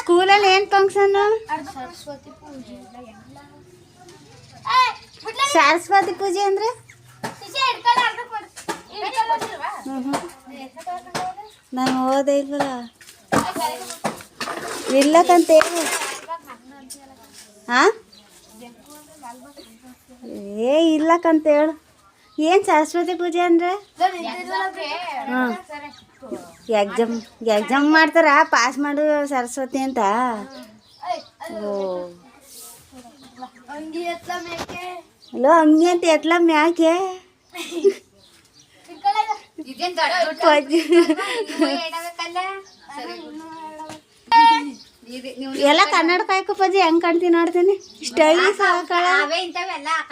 ಸ್ಕೂಲಲ್ಲಿ ಏನು ಫಂಕ್ಷನ್ನು? ಸರಸ್ವತಿ ಪೂಜೆ ಅಂದರೆ ನಾನು ಓದೇ ಇಲ್ವಲ್ಲ. ಇಲ್ಲಕ್ಕಂತೇಳಿ ಹಾಂ ಇಲ್ಲಕ್ಕಂತ ಹೇಳು. ಏನು ಸರಸ್ವತಿ ಪೂಜೆ ಅಂದರೆ? ಹಾಂ ಎಕ್ಸಾಮ್ ಮಾಡ್ತಾರ ಪಾಸ್ ಮಾಡು ಸರಸ್ವತಿ ಅಂತ. ಓ ಅಲೋ ಹಂಗೆ ಅಂತ ಎತ್ಲ ಮ್ಯಾಕೆ ಎಲ್ಲ ಕನ್ನಡಕ ಆಯ್ಕೋ ಪಜ್ಜಿ ಹೆಂಗ್ ಕಾಣ್ತೀನಿ ನೋಡ್ತೀನಿ. ಸ್ಟೈಲಿಶ್ ಹಾಕಳ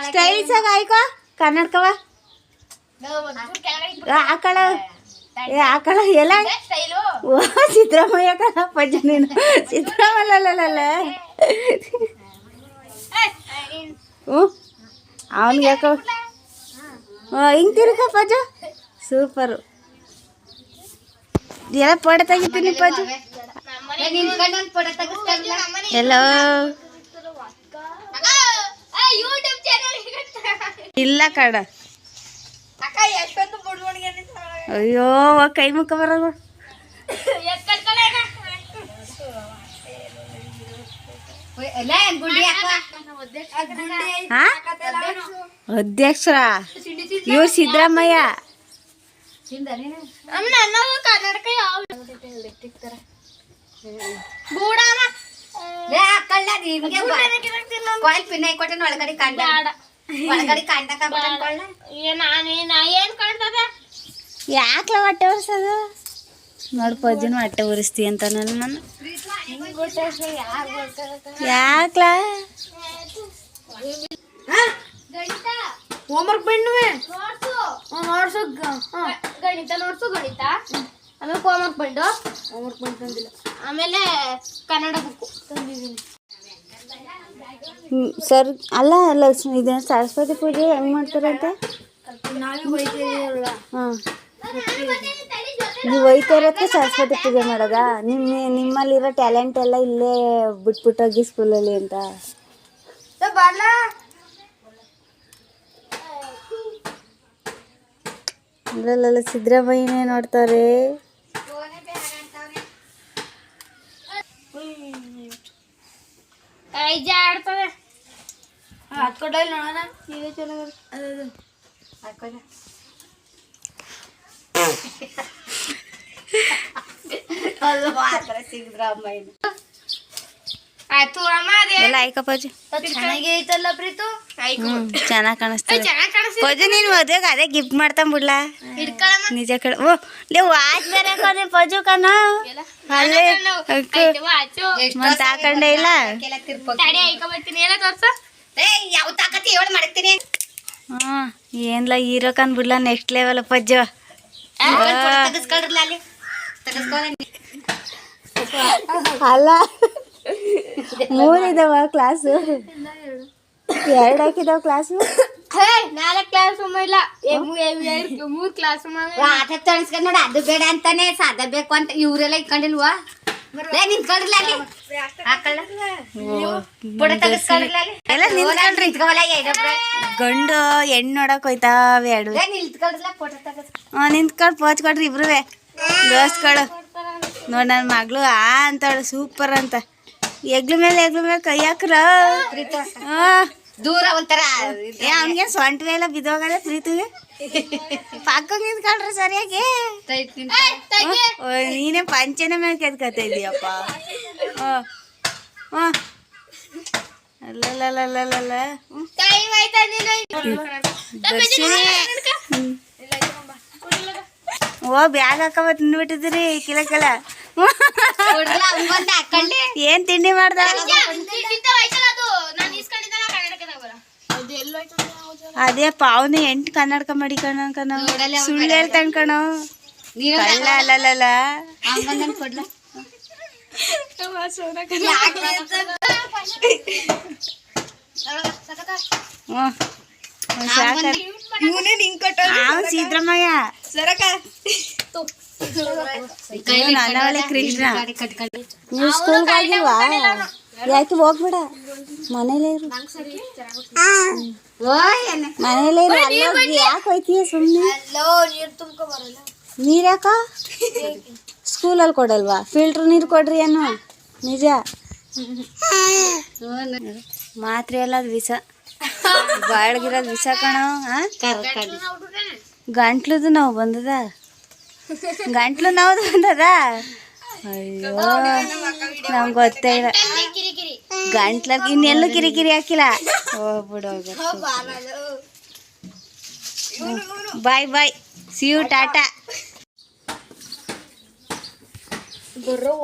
ಸ್ಟೈಲಿಶ್ ಆಗಿ ಆಯ್ಕೋ ಕನ್ನಡಕವ ಹಾಕಳ ಹಾಕಳ ಎಲ್ಲ. ಓ ಸಿದ್ದರಾಮಯ್ಯ ಕಣ ಪಜ್ಜಿ ನೀನು ಸಿದ್ದರಾಮಯ್ಯಲ್ಲ. ಹ್ಞೂ ಅವನಿಗೆ ಯಾಕೋ ಹಿಂಗೆ ತಿರುಗ ಪಜ್ಜು ಸೂಪರು. ಎಲ್ಲ ಪಡ ತೆಗಿತೀನಿ ಪಜ್ಜು. ಎಲ್ಲೋ ಇಲ್ಲ ಕಡ. ಅಯ್ಯೋ ಕೈ ಮುಖ ಬರೋದು. ಅಧ್ಯಕ್ಷರ ಇವ್ರು ಸಿದ್ದರಾಮಯ್ಯ. ಯಾಕ್ಲ ಹೊಟ್ಟೆ ಉರ್ಸೋದು ನೋಡಿ ಪಜ್ಜಿನ ಹೊಟ್ಟೆ ಉರಿಸ್ತಿ ಅಂತ ನಾನು ಯಾಕ್ಲ ಹೋಮ್ವರ್ಕ್ ಬಣ್ಣುವೆ ನೋಡ್ಸು ಗಣಿತ ನೋಡ್ಸು ಗಣಿತ ಆಮೇಲೆ ಹೋಮ್ವರ್ಕ್ ಬಂದು ತಂದಿಲ್ಲ. ಆಮೇಲೆ ಕನ್ನಡ ಬುಕ್ಕು ತಂದಿದ್ದೀನಿ. ಸರ್ ಅಲ್ಲ ಇದು ಸರಸ್ವತಿ ಪೂಜೆ ಹೆಂಗ್ ಮಾಡ್ತಾರಂತೆ? ಹಾಂ ನೀವು ಒಯ್ತಾ ಇರೋದಕ್ಕೆ ಸರಸ್ವತಿ ಪೂಜೆ ಮಾಡೋದಾ? ನಿಮ್ಮಲ್ಲಿರೋ ಟ್ಯಾಲೆಂಟ್ ಎಲ್ಲ ಇಲ್ಲೇ ಬಿಟ್ಬಿಟ್ಟೋಗಿ ಸ್ಕೂಲಲ್ಲಿ ಅಂತ. ಅಲ್ಲಲ್ಲ ಸಿದ್ದರಾಮಯ್ಯನೇ ನೋಡ್ತಾರೆ. ಆಡ್ತದೆ ಹಾಕೊಡ್ಲ ನೋಡೋಣ. ನೀವೇ ಚೆನ್ನಾಗ ಹಾಕೊಳ್ಳ ಸಿದ್ದರಾಮಯ್ಯ ಆಯ್ತು ಅಮ್ಮ. ಎಲ್ಲ ಆಯ್ಕ ಪಜ್ಜಿ ಚೆನ್ನಾಗಿ ಐತಲ್ಲ ಪ್ರೀತು. ಚೆನ್ನಾಗಿ ಕಾಣಿಸ್ತದೆ ಪಜ್ಜು. ನೀನು ಮದುವೆಗೆ ಅದೇ ಗಿಫ್ಟ್ ಮಾಡ್ತಾನ ಬಿಡ್ಲಾ ನಿಜ ಕಣ. ಓ ಲೇ ವಾಚ್ ಬೇರೆ ಕೊನೆ ಪಜ್ಜು ಕಣ. ಅಲ್ಲೇ ಮತ್ತೆ ಹಾಕೊಂಡೆ ಇಲ್ಲ. ಹಾಂ ಏನ್ಲ ಹೀರೋ ಕನ್ ಬಿಡ್ಲಾ ನೆಕ್ಸ್ಟ್ ಲೆವೆಲ್ ಪಜ್ಜು. ಅಲ್ಲ 3 ಇದಾವ ಕ್ಲಾಸು, 2 ಹಾಕಿದಾವ ಕ್ಲಾಸು. 4 ಕ್ಲಾಸ್ ಇಲ್ಲ 3 ಕ್ಲಾಸ್ ತಣಿಸ್ಕೊಂಡ್ ನೋಡ. ಅದು ಬೇಡ ಅಂತಾನೆ ಸಾದ ಬೇಕು ಅಂತ ಇವರೆಲ್ಲ ಇಟ್ಕೊಂಡಿಲ್ವಾ? ಗಂಡು ಹೆಣ್ಣು ನೋಡಕ್ ಹೋಯ್ತಾವೆ ಎರಡು. ನಿಂತ್ಕೊಂಡು ಪೋಚ್ ಕೊಡ್ರಿ ಇಬ್ರು ದೋಸ್ತ್ಗಳು. ನೋಡ್ ನನ್ನ ಮಗಳು ಅಂತವಳು ಸೂಪರ್ ಅಂತ. ಎಗ್ಲು ಮೇಲೆ ಕೈ ಹಾಕ್ರ ದೂರ ಒಂಥರ ಅವ್ನಿಗೆ ಸೊಂಟ ಮೇಲೆ ಬಿದ್ದೋಗದೆ ಪ್ರೀತಿಗೆ. ಪಕ್ಕ ನಿಂತ್ಕೊಳ್ರಿ ಸರಿಯಾಗಿ. ನೀನೇ ಪಂಚನ ಮೇಲೆ ಕೆದ್ಕತ ಇದೀಯಪ್ಪ. ಅಲ್ಲಲ್ಲ ಓ ಬ್ಯಾಗ್ ಹಾಕವ ತಿಂದ್ಬಿಟ್ಟಿದ್ರಿ ಕಿಲಕಲ. ಏನ್ ತಿಂಡಿ ಮಾಡ್ದ? ಅದೇ ಪಾವನೆ 8 ಕನ್ನಡಕ ಮಾಡಿ ಕಣ ಸುಳ್ಳು ಹೇಳ್ತಾನ ಕಣೋ. ಕಳ್ಳ ಅಲ್ಲಲ್ಲ ಸಿದ್ದರಾಮಯ್ಯ ನನ್ನ ಒಳ್ಳೆ ಕೃಷ್ಣ ನೀವು ಸ್ಕೂಲ್ಗೆ ಹೋಗಿಲ್ವಾ ಯಾಕೆ ಹೋಗ್ಬೇಡ ಮನೇಲೇ ಇರು ಮನೇಲೇ ಇರು ಅಲ್ಲೋಗಿ ಯಾಕೆ ಹೋಯ್ತೀಯ ಸುಮ್ಮನೆ ನೀರು ಯಾಕ ಸ್ಕೂಲಲ್ಲಿ ಕೊಡಲ್ವಾ ಫಿಲ್ಟ್ರ್ ನೀರು ಕೊಡ್ರಿ ಏನು ನಿಜ ಮಾತ್ರೆ ಎಲ್ಲ ಅದು ವಿಷ ಬಾಳ್ಗಿರೋದು ವಿಷ ಕಣೋ ಗಂಟ್ಲದು ನಾವು ಬಂದದ ಗಂಟ್ಲು ನಾವು ಬಂದದ ಅಯ್ಯೋ ನಮ್ಗೆ ಗೊತ್ತೇ ಇಲ್ಲ ಗಂಟ್ಲ ಇನ್ನೆಲ್ಲೂ ಕಿರಿಕಿರಿ ಹಾಕಿಲ್ಲ ಹೋಗ್ಬಿಡು ಬಾಯ್ ಬಾಯ್ ಸಿ ಯು ಟಾಟಾ ಬರೋ